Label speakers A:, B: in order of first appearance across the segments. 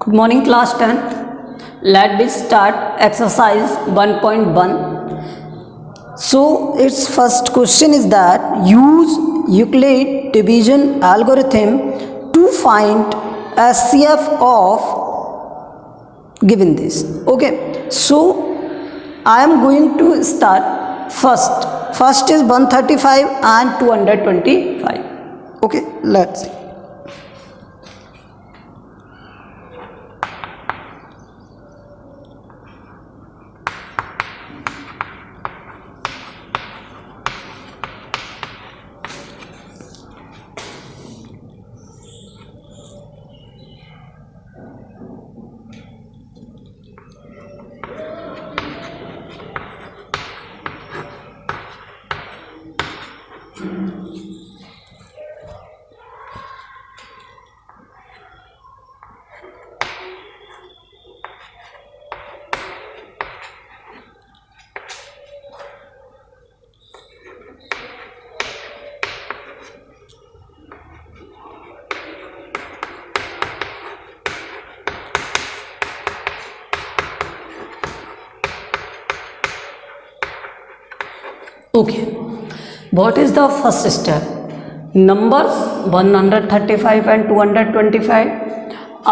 A: Good morning, class 10th. Let us start exercise 1.1. So its first question is that use Euclid division algorithm to find SCF of given this. Okay, so I am going to start first. First is 135 and 225. Okay, let's see. Okay, what is the first step? Numbers 135 and 225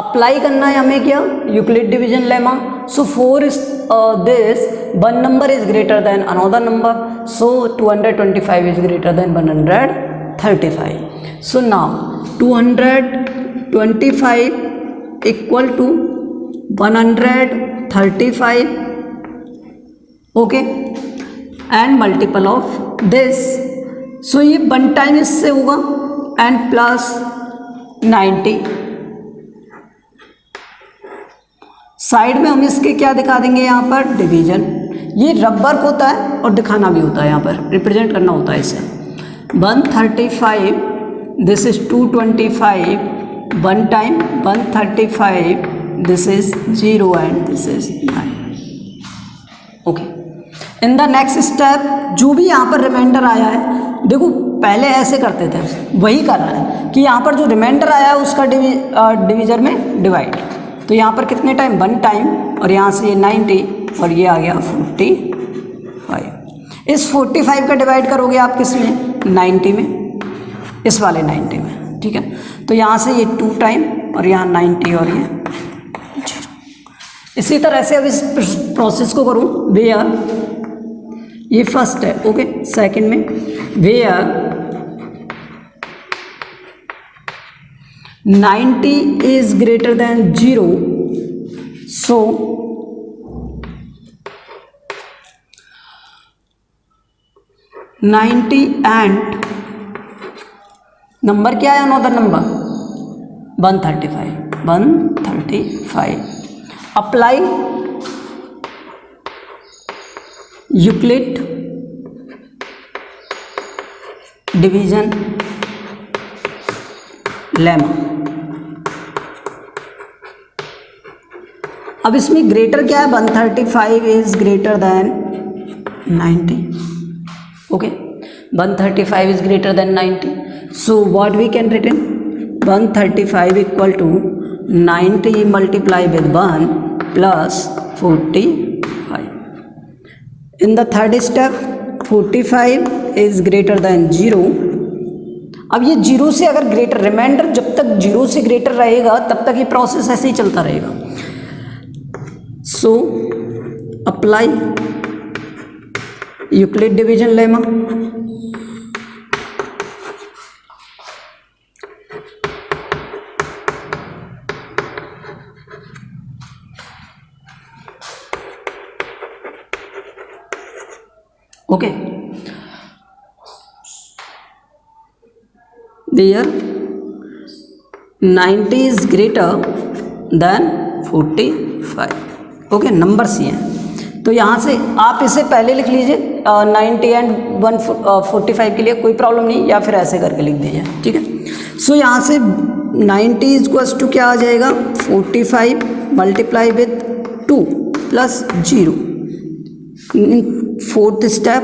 A: apply करना है हमें क्या, Euclid division lemma. So four is this one number is greater than another number, so 225 is greater than 135. So now 225 equal to 135. Okay, and multiple of this. So ये one time इससे होगा and plus 90. Side में हम इसके क्या दिखा देंगे, यहाँ पर डिवीजन. ये रब वर्क होता है और दिखाना भी होता है, यहाँ पर रिप्रेजेंट करना होता है इसे. 135 this is 225 one time 135 this is 0 and this is 9. Okay, in the next step जो भी यहाँ पर रिमाइंडर आया है, देखो पहले ऐसे करते थे, वही कर रहा है कि यहाँ पर जो रिमाइंडर आया है उसका डिवीजर में डिवाइड. तो यहाँ पर कितने टाइम, वन टाइम, और यहाँ से ये 90 और ये आ गया 45. इस 45 का डिवाइड करोगे आप किस में, 90 में, इस वाले 90 में. ठीक है, तो यहाँ से ये 2 टाइम और यहाँ 90 और ये 0. इसी तरह से अब इस प्रोसेस को करूँ वेयर, ये फर्स्ट है. ओके, सेकंड में where 90 is greater than 0, so $90 and number क्या है, another number 135. Apply Euclid division lemma. अब इसमें ग्रेटर क्या है, 135 is greater than 90. Okay, 135 is greater than 90. So what we can written, 135 equal to 90 multiply with 1 plus 45. In the third step 45 is greater than 0. अब ये 0 से अगर greater, reminder जब तक 0 से ग्रेटर रहेगा तब तक ये प्रोसेस ऐसे ही चलता रहेगा. So apply Euclid division lemma. Okay, there 90 is greater than 45. Okay, numbers ये हैं. तो यहाँ से आप इसे पहले लिख लीजिए 90 एंड 145 के लिए, कोई प्रॉब्लम नहीं, या फिर ऐसे करके लिख दीजिए. ठीक है, सो यहाँ से 90 इक्वल्स टू क्या आ जाएगा, 45 multiply with 2 plus 0. Fourth step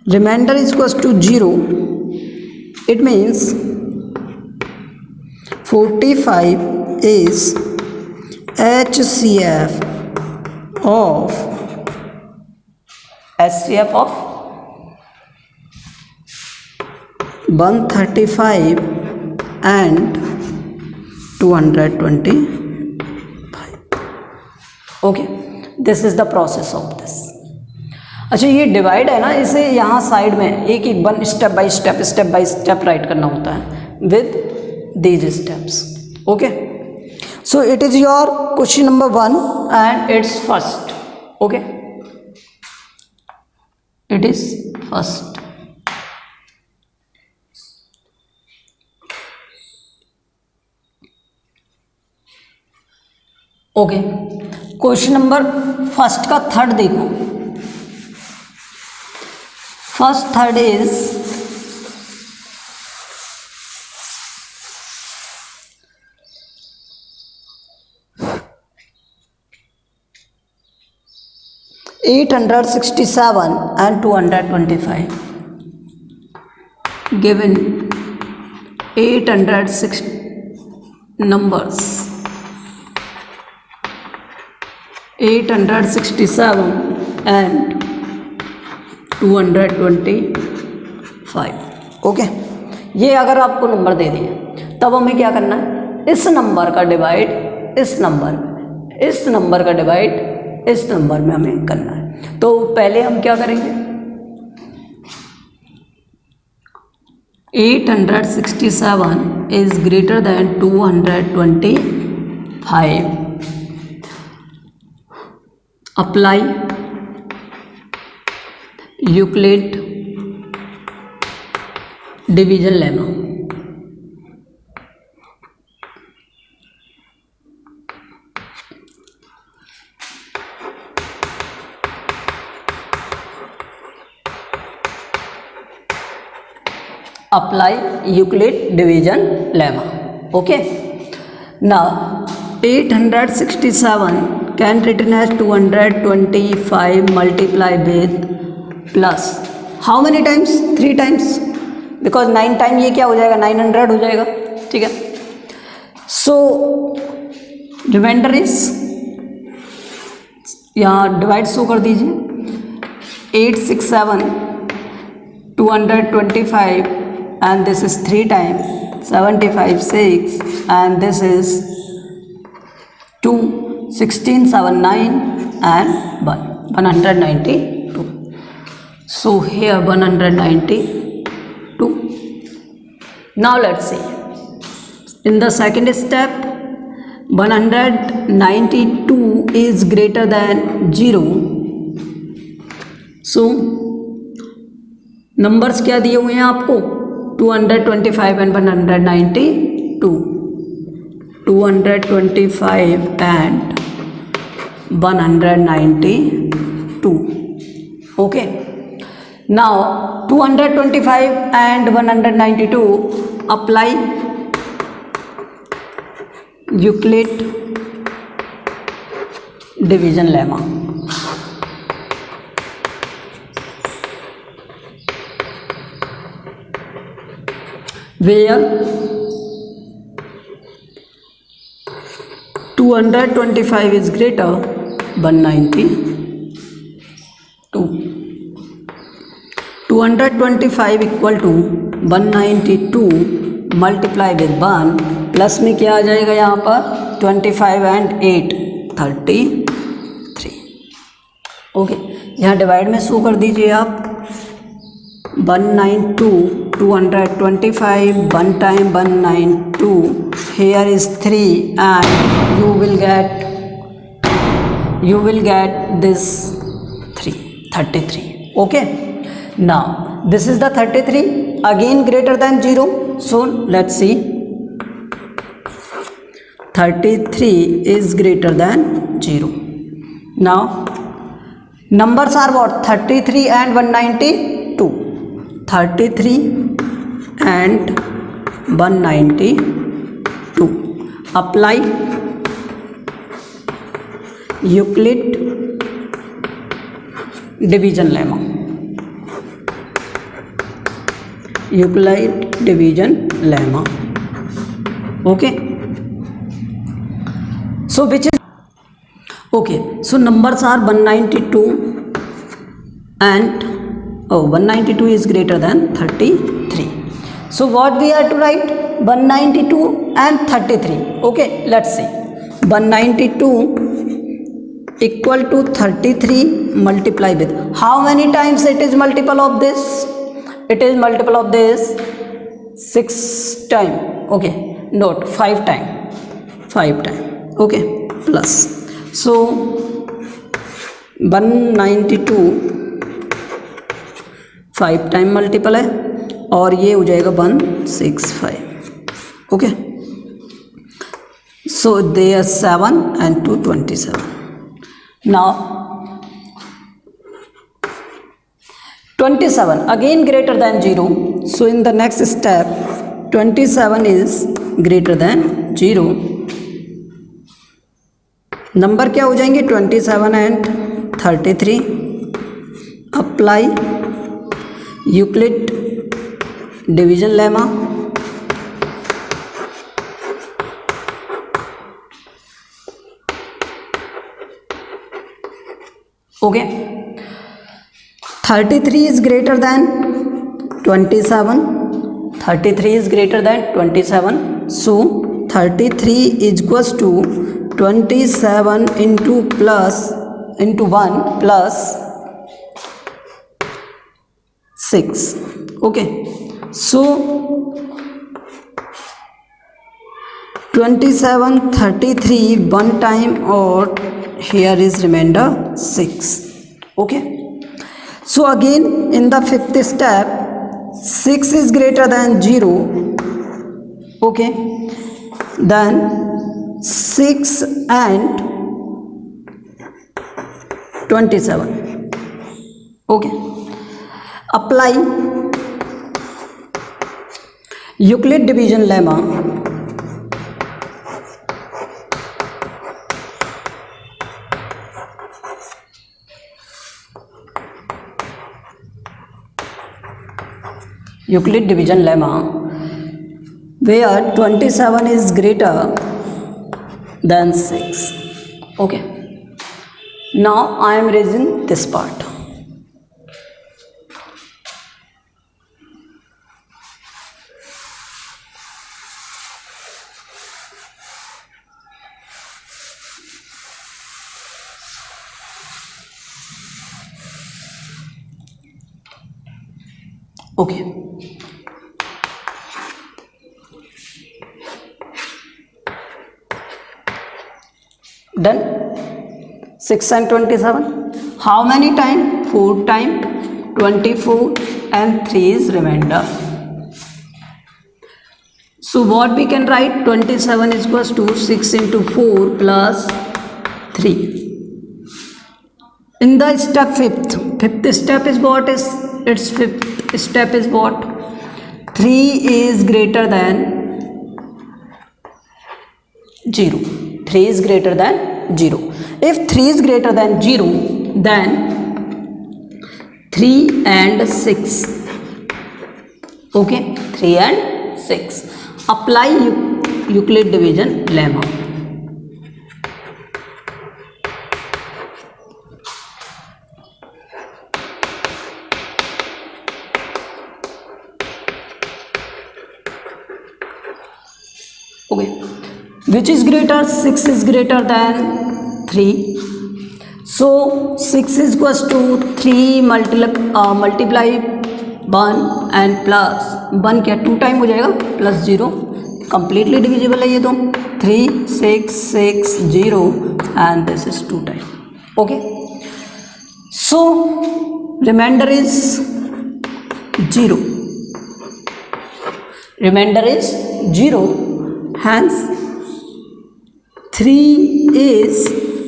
A: remainder is equals to 0. It means 45 is HCF of HCF of 135 and 225. Okay, this is the process of this. अच्छा, ये डिवाइड है ना, इसे यहाँ साइड में एक एक one step by step right करना होता है with these steps. Okay, so it is your question number 1 and it's first. Okay, it is first. Okay, question number first का थर्ड देखो. First third is 867 and 225. Given 806 numbers, 867 and 225. Okay, ये अगर आपको number दे दिए तब हमें क्या करना है, इस नंबर का डिवाइड इस नंबर में, इस नंबर का डिवाइड इस नंबर में हमें करना है. तो पहले हम क्या करेंगे, 867 is greater then 225. Apply Euclid division lemma. Apply Euclid division lemma. Okay. Now 867 can written as 225 multiplied with plus how many times? 3 times, because 9 time ये क्या हो जाएगा, 900 हो जाएगा. ठीक है. सो रिमाइंडर इज, यहाँ डिवाइड शो कर दीजिए. 867 225 and this is 3 times, 75 6, and this is 2 16 7 9 and 192. So here 192. Now let's see, in the second step 192 is greater than 0. So numbers क्या दिए हुए हैं आपको, 225 and 192. 225 and 192. Okay. Now 225 and 192 apply Euclid division lemma. Where 225 is greater 192. 225 equal to 192 multiply with 1 plus में क्या आ जाएगा यहाँ पर, 25 and 8 33. ओके, यहाँ डिवाइड में शो कर दीजिए आप. 192 225 1 time 192, here is 3 and you will get this 33. Okay. Now this is the 33 again greater than 0. So let's see, 33 is greater than 0. Now numbers are what, 33 and 192. 33 and 192. Apply Euclid division lemma. Euclid division lemma. Okay. So which is okay. So numbers are 192 and 192 is greater than 33. So what we are to write? 192 and 33. Okay, let's see. 192 equal to 33 multiply with how many times it is multiple of this? It is multiple of this 6 time. Okay, note 5 time. 5 time. Okay, plus. So 192 5 time multiple है और ये हो जाएगा 165. Okay, so they are 7 and 2 27. Now 27 again greater than 0. So in the next step 27 is greater than 0. Number क्या हो जाएंगे? 27 and 33. Apply Euclid division lemma. Okay, 33 is greater than 27. 33 is greater than 27. So 33 is equals to 27 into 1 plus 6. Okay, so 27 33 one time or here is remainder 6. Okay, so again in the fifth step 6 is greater than 0. Okay, then 6 and 27. Okay, apply Euclid division lemma. Euclid division lemma where 27 is greater than 6. Okay, now I am raising this part. Okay, done. 6 and 27 how many time? 4 time. 24 and 3 is remainder. So what we can write? 27 is equals to 6 into 4 plus 3. In the step fifth step is what is its fifth step is what? 3 is greater than 0. 3 is greater than 0. If 3 is greater than 0, then 3 and 6. Okay, 3 and 6. Apply Euclid division lemma. Okay, which is greater? 6 is greater than 3. So 6 is equals to 3 multiply 1 and plus 1 क्या 2 time हो जाएगा plus 0. Completely divisible है ये तो. 3 6 6 0 and this is 2 time. Okay, so remainder is 0. Remainder is 0. Hence 3 is,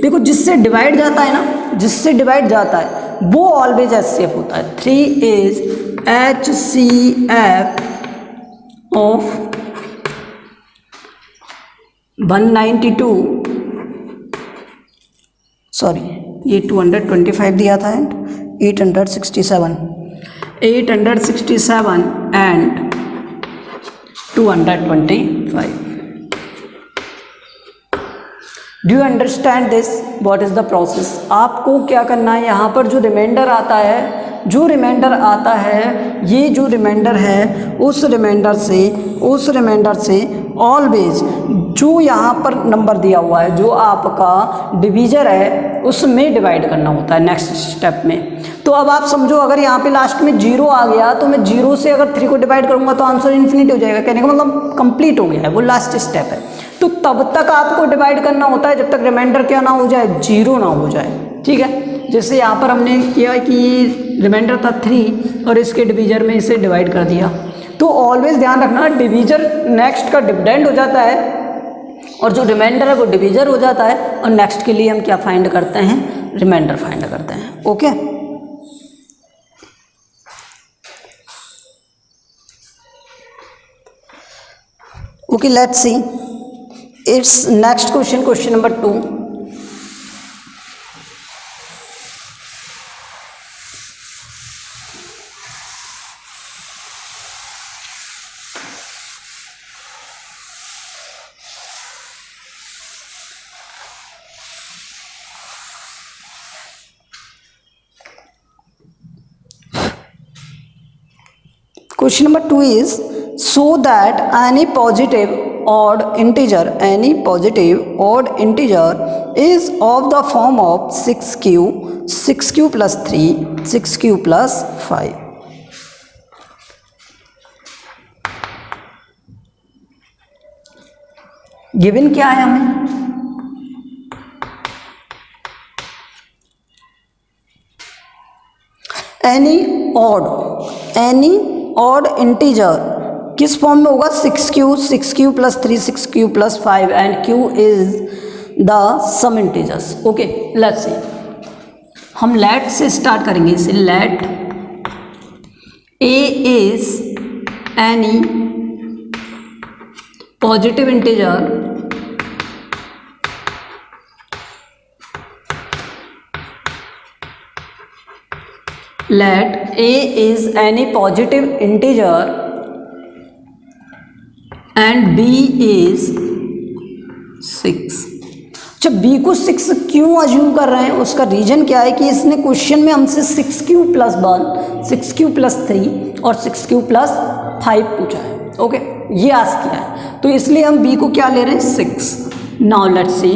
A: देखो जिससे divide जाता है ना, जिससे डिवाइड जाता है वो ऑलवेज HCF होता है. 3 is HCF of 192. सॉरी, ये 225 दिया था and 867 and 225. Do you understand this, what is the process. आपको क्या करना है, यहाँ पर जो रिमाइंडर आता है, ये जो रिमाइंडर है उस रिमाइंडर से ऑलवेज जो यहाँ पर नंबर दिया हुआ है, जो आपका डिवीजर है उसमें डिवाइड करना होता है नेक्स्ट स्टेप में। तो अब आप समझो, अगर यहाँ पे लास्ट में 0 आ गया तो मैं 0 से अगर 3 को डिवाइड करूँगा तो आंसर इन्फिनिट हो जाएगा, कहने का मतलब कंप्लीट हो गया है, वो लास्ट स्टेप है। तो तब तक आपको डिवाइड करना होता है जब तक रिमाइंडर क्या ना हो जाए, 0 ना हो जाए, ठीक है। जैसे यहाँ पर हमने किया कि रिमाइंडर था 3 और इसके डिवीजर में इसे डिवाइड कर दिया, तो ऑलवेज ध्यान रखना डिवीजर नेक्स्ट का डिविडेंड हो जाता है और जो रिमाइंडर है वो डिवीजर हो जाता है, और नेक्स्ट के लिए हम क्या फाइंड करते हैं, रिमाइंडर फाइंड करते हैं। Okay, okay, let's see it's next question, question number 2। Question number 2 is, so that any positive odd integer is of the form of 6q plus 3, 6q plus 5. Given क्या है हमें, any odd integer किस form में होगा, 6q plus 3, 6q plus 5 and q is the some integers. Okay, let's see, हम let से start करेंगे इसे। Let a is any positive integer let a is any positive integer and b is 6। अच्छा, b को 6 क्यों assume कर रहे हैं, उसका रीजन क्या है कि इसने क्वेश्चन में हमसे 6q प्लस 1, 6q प्लस 3 और 6q प्लस 5 पूछा है। ओके, ये आस्क किया है, तो इसलिए हम b को क्या ले रहे हैं, 6। Now let's see,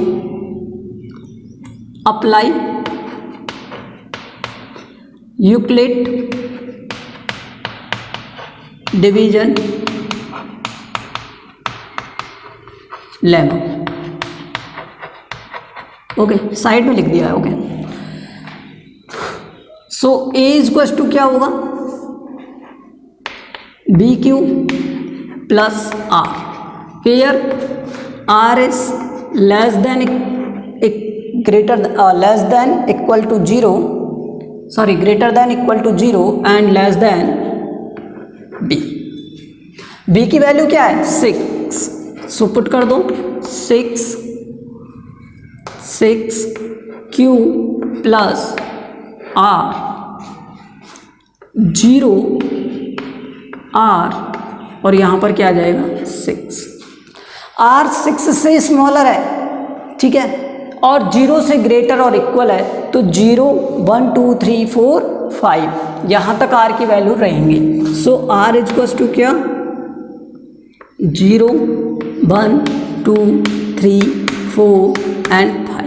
A: apply Euclid division lemma. Okay, side में लिख दिया है। Okay, so a equals to क्या होगा, BQ plus R, where R is less than equal to 0, greater than equal to 0 and less than b। b की value क्या है, 6, so put कर दो 6q प्लस r 0 r और यहाँ पर क्या आ जाएगा, 6। r 6 से स्मॉलर है, ठीक है, और 0 से ग्रेटर और इक्वल है, तो 0 1 2 3 4 5 यहाँ तक r की वैल्यू रहेंगी। सो r इक्वल्स टू क्या, 0 1 2 3 4 एंड 5,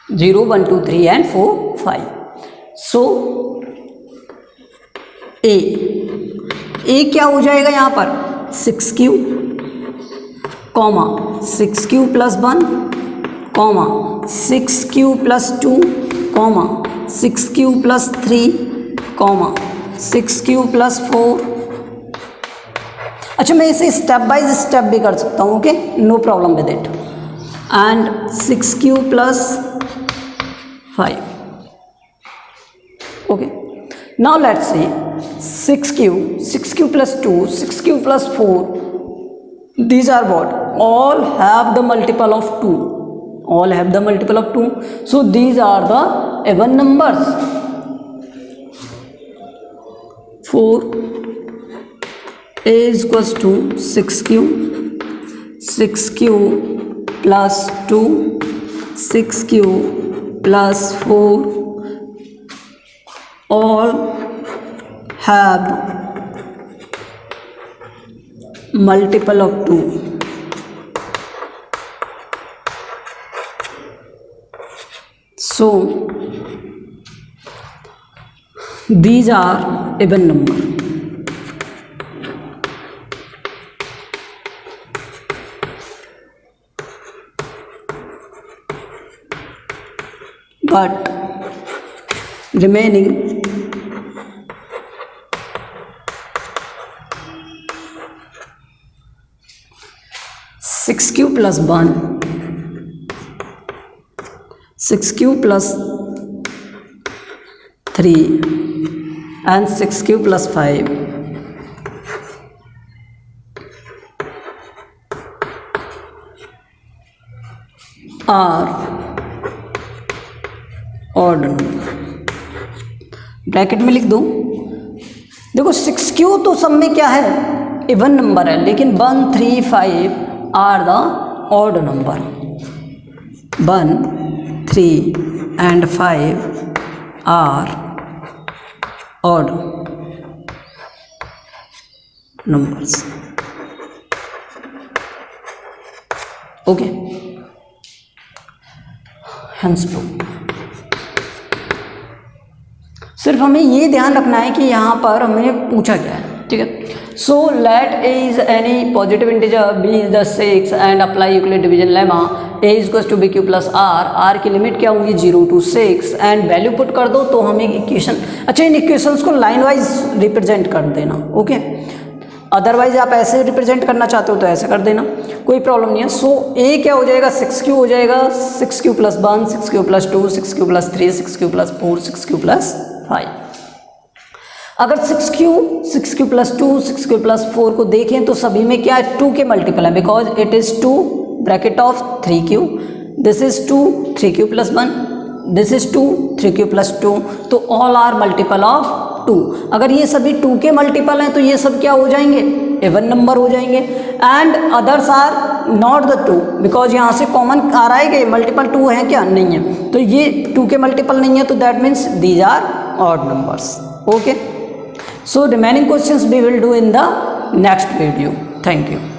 A: 0 1 2 3 एंड 4 5। सो a क्या हो जाएगा यहाँ पर, 6q comma 6q plus 1 comma 6q plus 2 comma 6q plus 3 comma 6q plus 4। अच्छा, मैं इसे स्टेप बाय स्टेप भी कर सकता हूँ, okay, no problem with it, and 6q plus 5। Okay, now let's say 6q plus 2, 6q plus 4, these are what, all have the multiple of 2, so these are the even numbers। 4 is equals to 6q, 6q plus 2, 6q plus 4 all have multiple of 2. So these are even number. But remaining six q plus 1, 6q plus 3 and 6q plus 5 are odd number. Bracket में लिख दो। देखो 6q तो सब में क्या है, even number है, लेकिन 1, 3, 5 are the odd number. 1, 3 and 5 are odd numbers. Okay, hence proof। सिर्फ हमें ये ध्यान रखना है कि यहाँ पर हमें पूछा गया है, ठीक है। So let a is any positive integer, b is the 6 and apply Euclid division lemma, a is equals to b q plus r, r की लिमिट क्या होंगी 0 to 6 एंड वैल्यू पुट कर दो तो हमें इक्वेशन, अच्छा इन इक्वेशंस को line wise represent कर देना, ओके। अदरवाइज आप ऐसे रिप्रेजेंट करना चाहते हो तो ऐसे कर देना, कोई प्रॉब्लम नहीं है। सो ए क्या हो जाएगा, 6q हो जाएगा, 6q plus 1, 6q plus 2, 6q plus 3, 6q plus 4, 6q plus 5। अगर 6q प्लस 2, 6q प्लस 4 को देखें तो सभी में क्या है, 2 के मल्टीपल है, because it is 2 bracket of 3q, this is 2, 3q plus 1, this is 2, 3q plus 2, तो ऑल आर मल्टीपल ऑफ 2। अगर ये सभी 2 के मल्टीपल हैं तो ये सब क्या हो जाएंगे, इवन नंबर हो जाएंगे। And others are not the 2, because यहाँ से कॉमन आ रहा है कि मल्टीपल 2 है क्या, नहीं है, तो ये 2 के मल्टीपल नहीं है, तो that means these are odd numbers. Okay, so remaining questions we will do in the next video. Thank you.